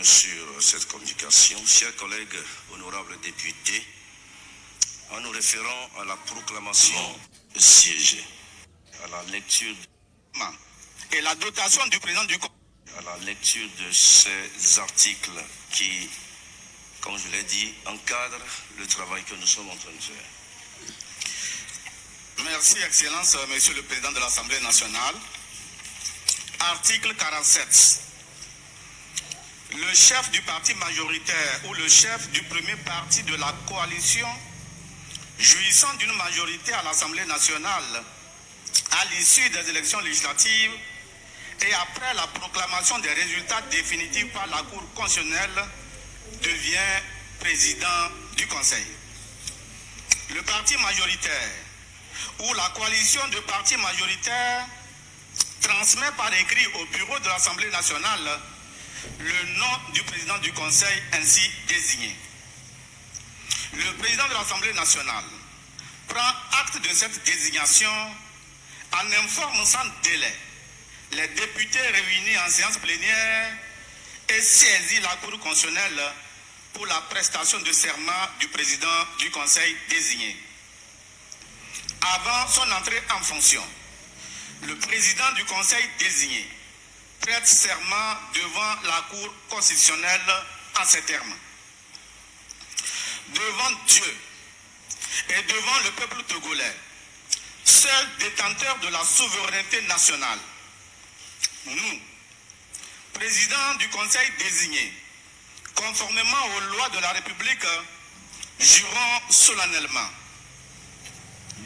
sur cette communication. Chers collègues, honorables députés, en nous référant à la proclamation de siège, à la lecture et la dotation du président du Conseil, à la lecture de ces articles qui, comme je l'ai dit, encadrent le travail que nous sommes en train de faire. Merci, Excellence, Monsieur le Président de l'Assemblée nationale. Article 47. Le chef du parti majoritaire ou le chef du premier parti de la coalition jouissant d'une majorité à l'Assemblée nationale à l'issue des élections législatives et après la proclamation des résultats définitifs par la Cour constitutionnelle devient président du Conseil. Le parti majoritaire ou la coalition de partis majoritaires transmet par écrit au bureau de l'Assemblée nationale le nom du président du Conseil ainsi désigné. Le président de l'Assemblée nationale prend acte de cette désignation en informant sans délai les députés réunis en séance plénière et saisit la Cour constitutionnelle pour la prestation de serment du président du Conseil désigné. Avant son entrée en fonction, le président du Conseil désigné prête serment devant la Cour constitutionnelle en ces termes. Devant Dieu et devant le peuple togolais, seul détenteur de la souveraineté nationale, nous, président du Conseil désigné, conformément aux lois de la République, jurons solennellement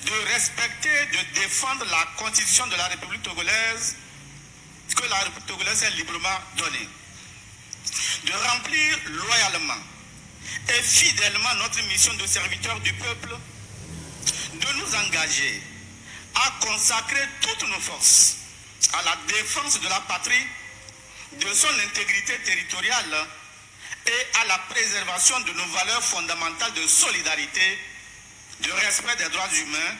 de respecter et de défendre la Constitution de la République togolaise que la République togolaise est librement donnée, de remplir loyalement et fidèlement notre mission de serviteur du peuple, de nous engager à consacrer toutes nos forces à la défense de la patrie, de son intégrité territoriale et à la préservation de nos valeurs fondamentales de solidarité, de respect des droits humains,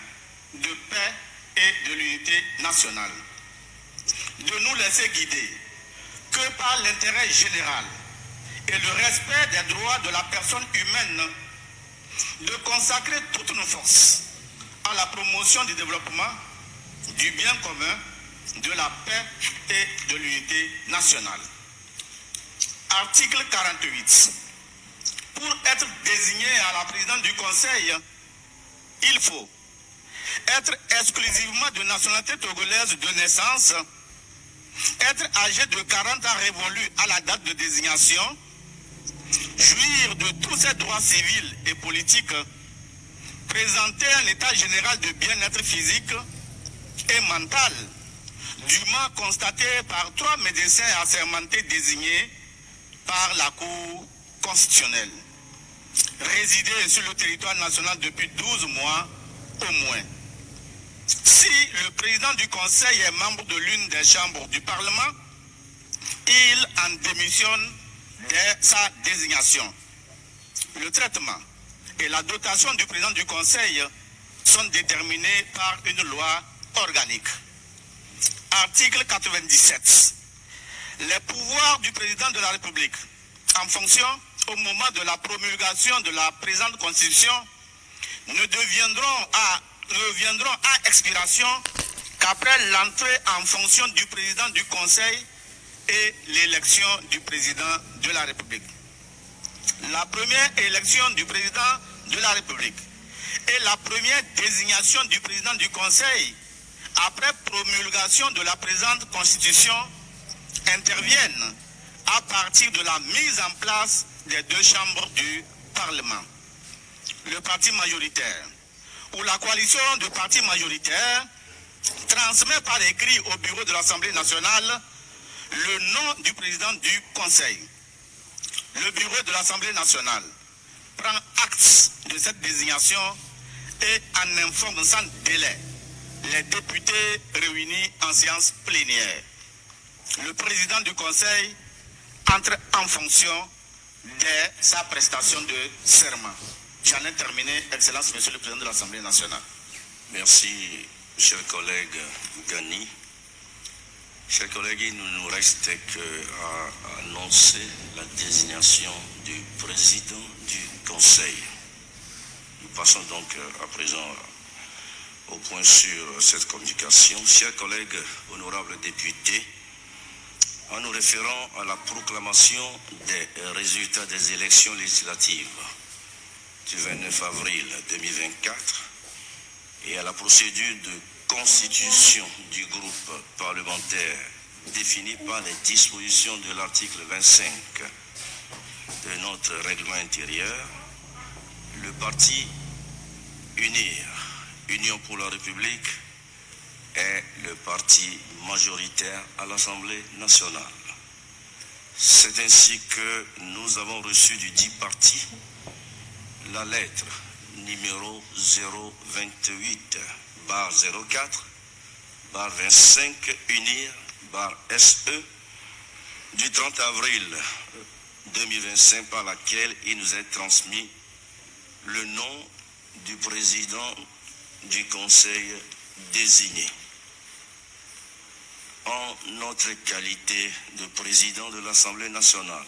de paix et de l'unité nationale. De nous laisser guider que par l'intérêt général et le respect des droits de la personne humaine, de consacrer toutes nos forces à la promotion du développement, du bien commun, de la paix et de l'unité nationale. Article 48. Pour être désigné à la présidence du Conseil, il faut être exclusivement de nationalité togolaise de naissance, être âgé de 40 ans révolus à la date de désignation, jouir de tous ses droits civils et politiques, présenter un état général de bien-être physique et mental, dûment constaté par 3 médecins assermentés désignés par la Cour constitutionnelle. Résider sur le territoire national depuis 12 mois au moins. Si le président du Conseil est membre de l'une des chambres du Parlement, il en démissionne dès sa désignation. Le traitement et la dotation du président du Conseil sont déterminés par une loi organique. Article 97. Les pouvoirs du président de la République, en fonction au moment de la promulgation de la présente Constitution, ne viendront à expiration qu'après l'entrée en fonction du président du Conseil et l'élection du président de la République. La première élection du président de la République et la première désignation du président du Conseil après promulgation de la présente Constitution interviennent à partir de la mise en place des 2 chambres du Parlement. Le parti majoritaire ou la coalition de partis majoritaires transmet par écrit au bureau de l'Assemblée nationale le nom du président du Conseil. Le bureau de l'Assemblée nationale prend acte de cette désignation et en informe sans délai les députés réunis en séance plénière. Le président du Conseil entre en fonction dès sa prestation de serment. J'en ai terminé, Excellence, Monsieur le Président de l'Assemblée nationale. Merci, cher collègue Gani. Chers collègues, il ne nous reste qu'à annoncer la désignation du président du Conseil. Nous passons donc à présent au point sur cette communication. Chers collègues, honorables députés, en nous référant à la proclamation des résultats des élections législatives du 29 avril 2024 et à la procédure de constitution du groupe parlementaire définie par les dispositions de l'article 25 de notre règlement intérieur, le parti Union pour la République, est le parti majoritaire à l'Assemblée nationale. C'est ainsi que nous avons reçu du dit parti la lettre numéro 028/04/25 UNIR/SE du 30 avril 2025 par laquelle il nous est transmis le nom du président du Conseil désigné. En notre qualité de président de l'Assemblée nationale,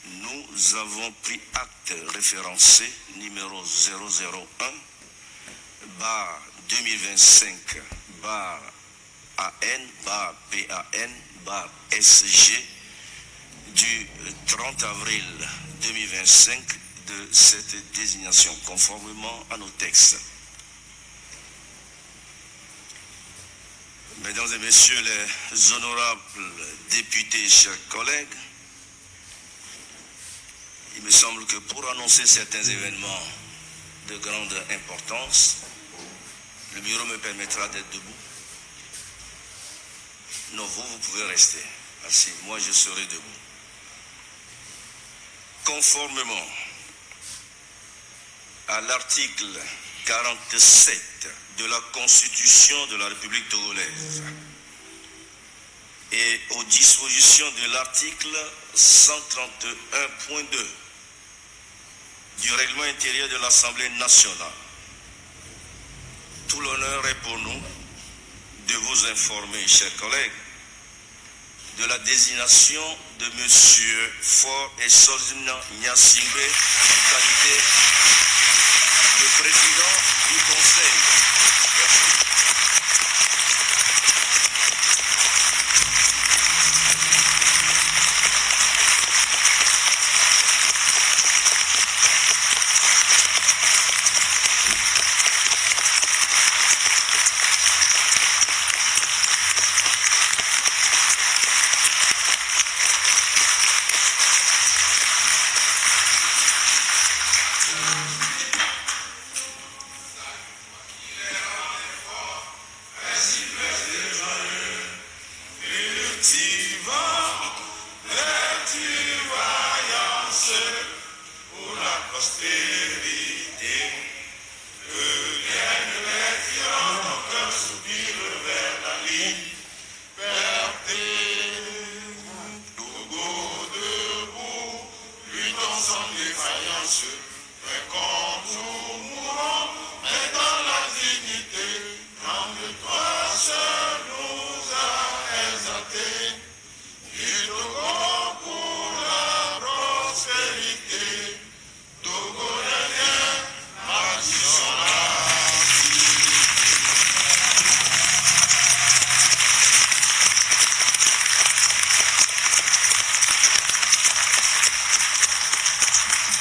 nous avons pris acte référencé numéro 001/AN/PAN/SG du 30 avril 2025 de cette désignation, conformément à nos textes. Mesdames et messieurs les honorables députés, chers collègues, il me semble que pour annoncer certains événements de grande importance, le bureau me permettra d'être debout. Non, vous pouvez rester assis. Moi, je serai debout. Conformément à l'article 47 de la Constitution de la République togolaise et aux dispositions de l'article 131.2 du règlement intérieur de l'Assemblée nationale, tout l'honneur est pour nous de vous informer, chers collègues, de la désignation de M. Faure Esozina Nyasingbe en qualité de président du Conseil. Merci.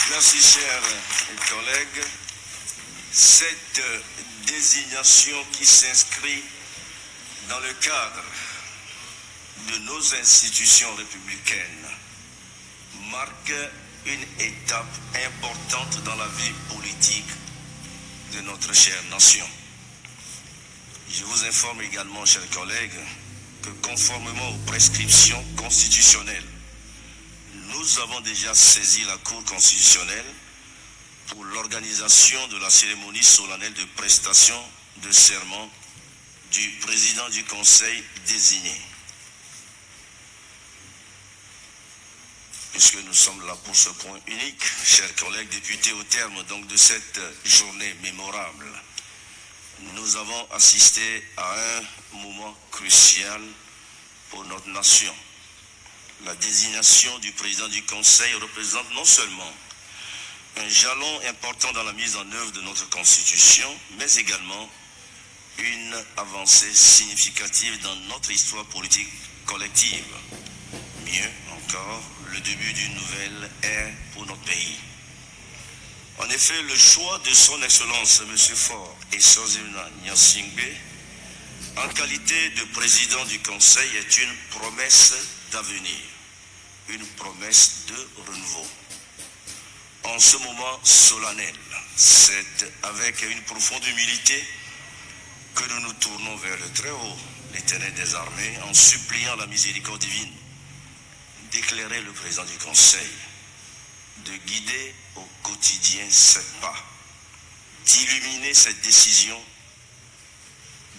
Merci, chers collègues. Cette désignation qui s'inscrit dans le cadre de nos institutions républicaines marque une étape importante dans la vie politique de notre chère nation. Je vous informe également, chers collègues, que conformément aux prescriptions constitutionnelles, nous avons déjà saisi la Cour constitutionnelle pour l'organisation de la cérémonie solennelle de prestation de serment du président du Conseil désigné. Puisque nous sommes là pour ce point unique, chers collègues députés, au terme donc de cette journée mémorable, nous avons assisté à un moment crucial pour notre nation. La désignation du président du Conseil représente non seulement un jalon important dans la mise en œuvre de notre Constitution, mais également une avancée significative dans notre histoire politique collective. Mieux encore, le début d'une nouvelle ère pour notre pays. En effet, le choix de son Excellence M. Faure Esozimana Gnassingbé en qualité de président du Conseil est une promesse d'avenir, une promesse de renouveau. En ce moment solennel, c'est avec une profonde humilité que nous nous tournons vers le Très-Haut, l'Éternel des armées, en suppliant la miséricorde divine d'éclairer le président du Conseil, de guider au quotidien ses pas, d'illuminer cette décision,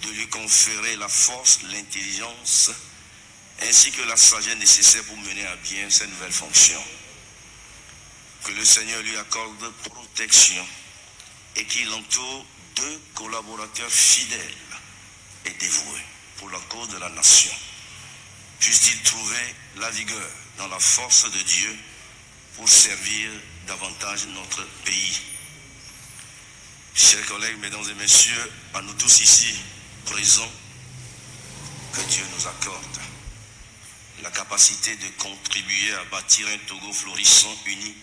de lui conférer la force, l'intelligence, ainsi que la sagesse nécessaire pour mener à bien cette nouvelle fonction. Que le Seigneur lui accorde protection et qu'il entoure 2 collaborateurs fidèles et dévoués pour la cause de la nation. Puisse-t-il trouver la vigueur dans la force de Dieu pour servir davantage notre pays. Chers collègues, mesdames et messieurs, à nous tous ici présents, que Dieu nous accorde la capacité de contribuer à bâtir un Togo florissant, uni,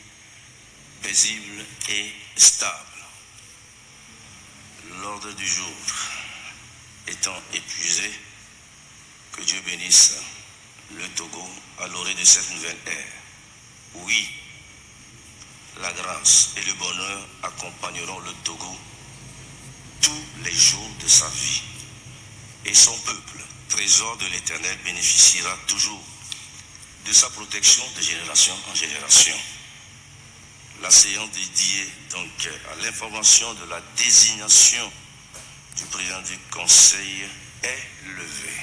paisible et stable. L'ordre du jour étant épuisé, que Dieu bénisse le Togo à l'orée de cette nouvelle ère. Oui, la grâce et le bonheur accompagneront le Togo tous les jours de sa vie. Et son peuple, trésor de l'Éternel, bénéficiera toujours de sa protection de génération en génération. La séance dédiée donc à l'information de la désignation du président du Conseil est levée.